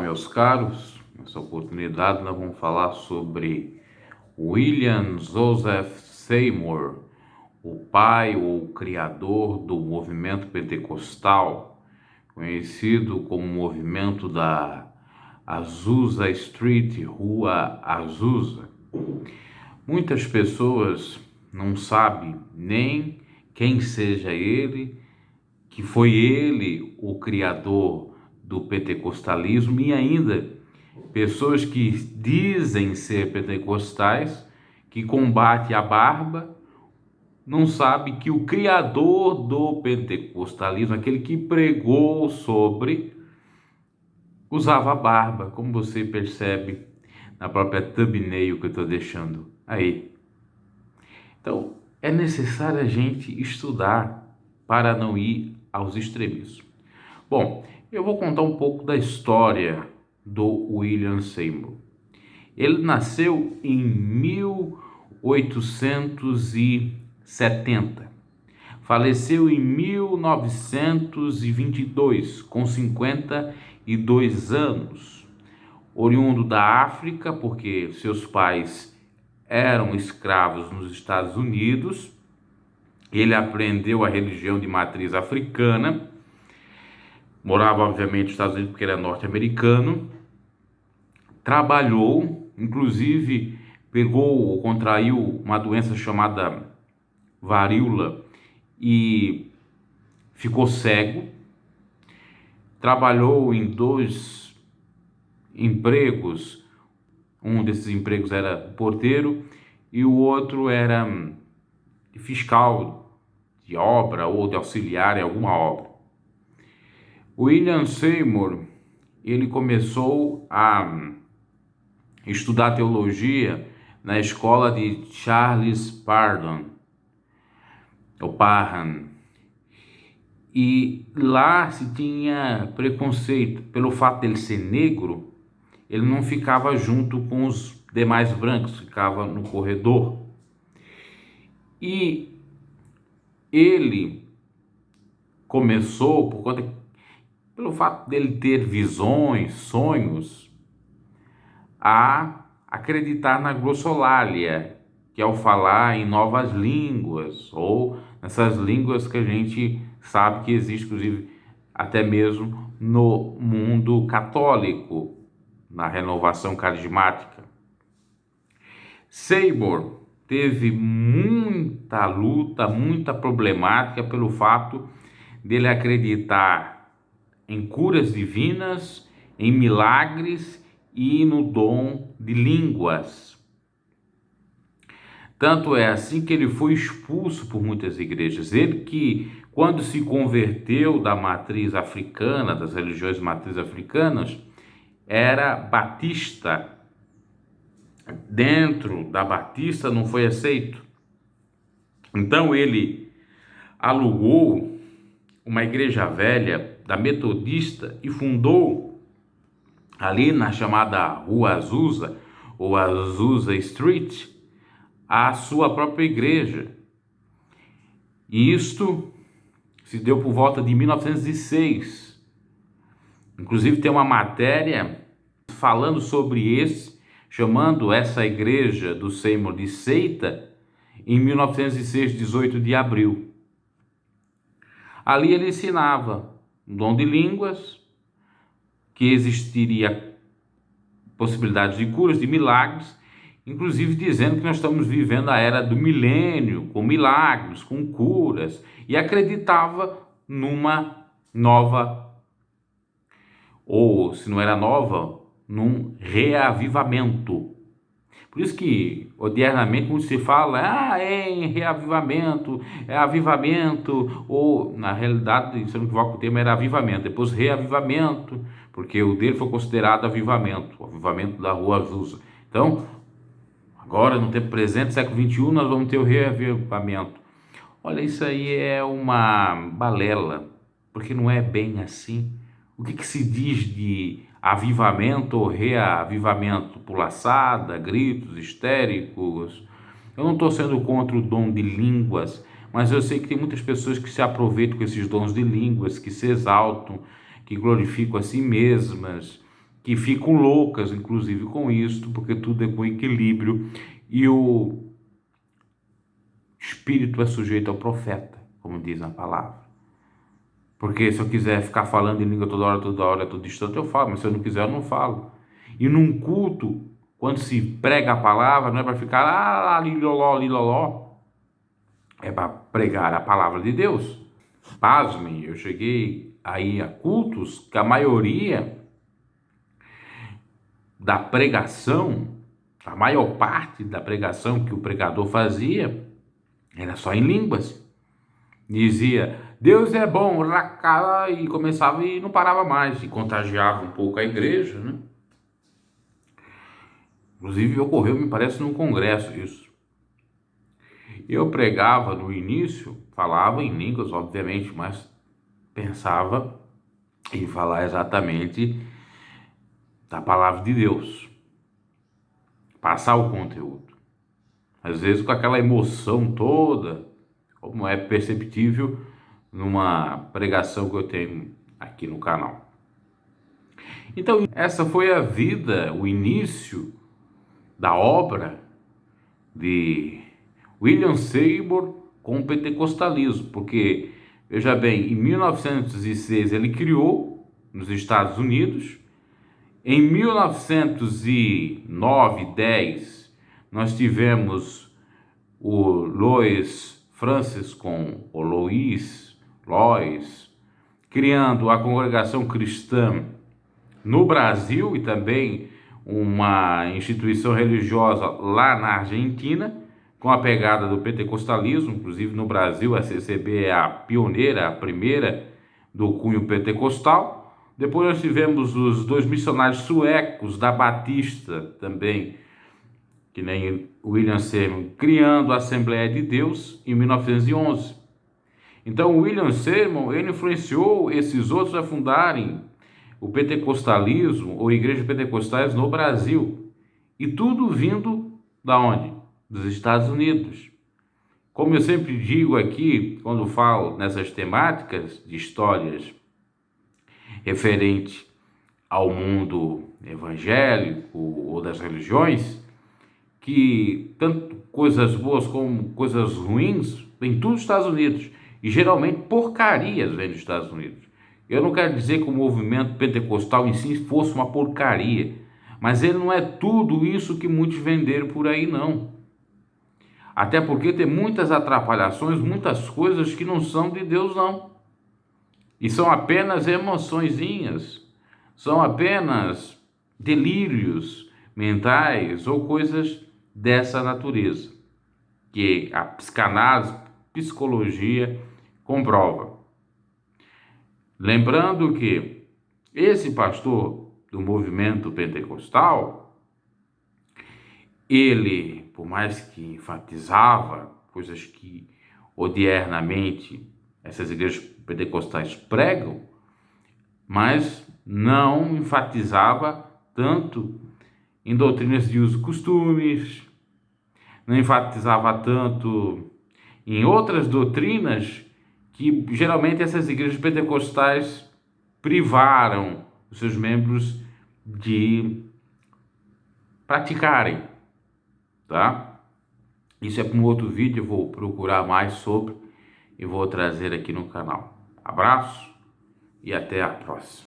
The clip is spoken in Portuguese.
meus caros. Nessa oportunidade nós vamos falar sobre William Joseph Seymour, o pai ou criador do movimento pentecostal, conhecido como movimento da Azusa Street, Rua Azusa. Muitas pessoas não sabem nem quem seja ele, que foi ele o criador do pentecostalismo, e ainda pessoas que dizem ser pentecostais, que combatem a barba, não sabem que o criador do pentecostalismo, aquele que pregou sobre, usava barba, como você percebe na própria thumbnail que eu estou deixando aí. Então, é necessário a gente estudar para não ir aos extremismos. Bom, eu vou contar um pouco da história do William Seymour. Ele nasceu em 1870, faleceu em 1922, com 52 anos, oriundo da África, porque seus pais eram escravos nos Estados Unidos. Ele aprendeu a religião de matriz africana, morava obviamente nos Estados Unidos porque ele é norte-americano, trabalhou, inclusive pegou ou contraiu uma doença chamada varíola e ficou cego. Trabalhou em 2 empregos, um desses empregos era porteiro e o outro era fiscal de obra ou de auxiliar em alguma obra. William Seymour, ele começou a estudar teologia na escola de Charles Parham, e lá se tinha preconceito pelo fato dele ser negro. Ele não ficava junto com os demais brancos, ficava no corredor. E ele começou, pelo fato dele ter visões, sonhos, a acreditar na glossolalia, que é o falar em novas línguas, ou nessas línguas que a gente sabe que existe, inclusive, até mesmo no mundo católico, na renovação carismática. Seymour teve muita luta, muita problemática pelo fato dele acreditar em curas divinas, em milagres e no dom de línguas. Tanto é assim que ele foi expulso por muitas igrejas. Ele que, quando se converteu da matriz africana, das religiões de matriz africanas, era batista. Dentro da batista não foi aceito. Então ele alugou uma igreja velha da metodista e fundou ali na chamada Rua Azusa, ou Azusa Street, a sua própria igreja. E isto se deu por volta de 1906. Inclusive tem uma matéria falando sobre chamando essa igreja do Seymour de seita, em 1906, 18 de abril. Ali ele ensinava o dom de línguas, que existiria possibilidades de curas, de milagres, inclusive dizendo que nós estamos vivendo a era do milênio, com milagres, com curas, e acreditava numa nova, ou se não era nova, num reavivamento. Por isso que, odiernamente, quando se fala, é em reavivamento, é avivamento, ou, na realidade, se eu não equivoco, o termo era avivamento, depois reavivamento, porque o dele foi considerado avivamento, o avivamento da Rua Azusa. Então, agora, no tempo presente, século XXI, nós vamos ter o reavivamento. Olha, isso aí é uma balela, porque não é bem assim. O que se diz de avivamento ou reavivamento? Pulaçada, gritos histéricos. Eu não estou sendo contra o dom de línguas, mas eu sei que tem muitas pessoas que se aproveitam com esses dons de línguas, que se exaltam, que glorificam a si mesmas, que ficam loucas, inclusive, com isso, porque tudo é com equilíbrio e o espírito é sujeito ao profeta, como diz na palavra. Porque se eu quiser ficar falando em língua toda hora, todo instante, eu falo, mas se eu não quiser, eu não falo. E num culto, quando se prega a palavra, não é para ficar liloló, liloló, é para pregar a palavra de Deus. Pasmem, eu cheguei aí a cultos que a maioria da pregação, a maior parte da pregação que o pregador fazia, era só em línguas. Dizia, Deus é bom, e começava e não parava mais, e contagiava um pouco a igreja, né? Inclusive ocorreu, me parece, num congresso isso. Eu pregava no início, falava em línguas, obviamente, mas pensava em falar exatamente da palavra de Deus, passar o conteúdo. Às vezes com aquela emoção toda, como é perceptível numa pregação que eu tenho aqui no canal. Então, essa foi a vida, o início da obra de William Seymour com o pentecostalismo, porque, veja bem, em 1906 ele criou nos Estados Unidos, em 1909, 10, nós tivemos o Louis Francis com o Lois, criando a congregação cristã no Brasil e também uma instituição religiosa lá na Argentina, com a pegada do pentecostalismo. Inclusive no Brasil a CCB é a pioneira, a primeira do cunho pentecostal. Depois nós tivemos os dois missionários suecos da Batista também, que nem William Seymour, criando a Assembleia de Deus em 1911. Então William Seymour, ele influenciou esses outros a fundarem o pentecostalismo ou igrejas pentecostais no Brasil. E tudo vindo da onde? Dos Estados Unidos. Como eu sempre digo aqui, quando falo nessas temáticas de histórias referente ao mundo evangélico ou das religiões, que tanto coisas boas como coisas ruins vêm tudo dos Estados Unidos. E geralmente porcarias vêm dos Estados Unidos. Eu não quero dizer que o movimento pentecostal em si fosse uma porcaria, mas ele não é tudo isso que muitos venderam por aí, não. Até porque tem muitas atrapalhações, muitas coisas que não são de Deus, não. E são apenas emoçõezinhas, são apenas delírios mentais ou coisas dessa natureza, que a psicanálise, psicologia comprova. Lembrando que esse pastor do movimento pentecostal, ele, por mais que enfatizava coisas que odiernamente essas igrejas pentecostais pregam, mas não enfatizava tanto em doutrinas de uso e costumes, não enfatizava tanto em outras doutrinas que geralmente essas igrejas pentecostais privaram os seus membros de praticarem, tá? Isso é para um outro vídeo, eu vou procurar mais sobre e vou trazer aqui no canal. Abraço e até a próxima.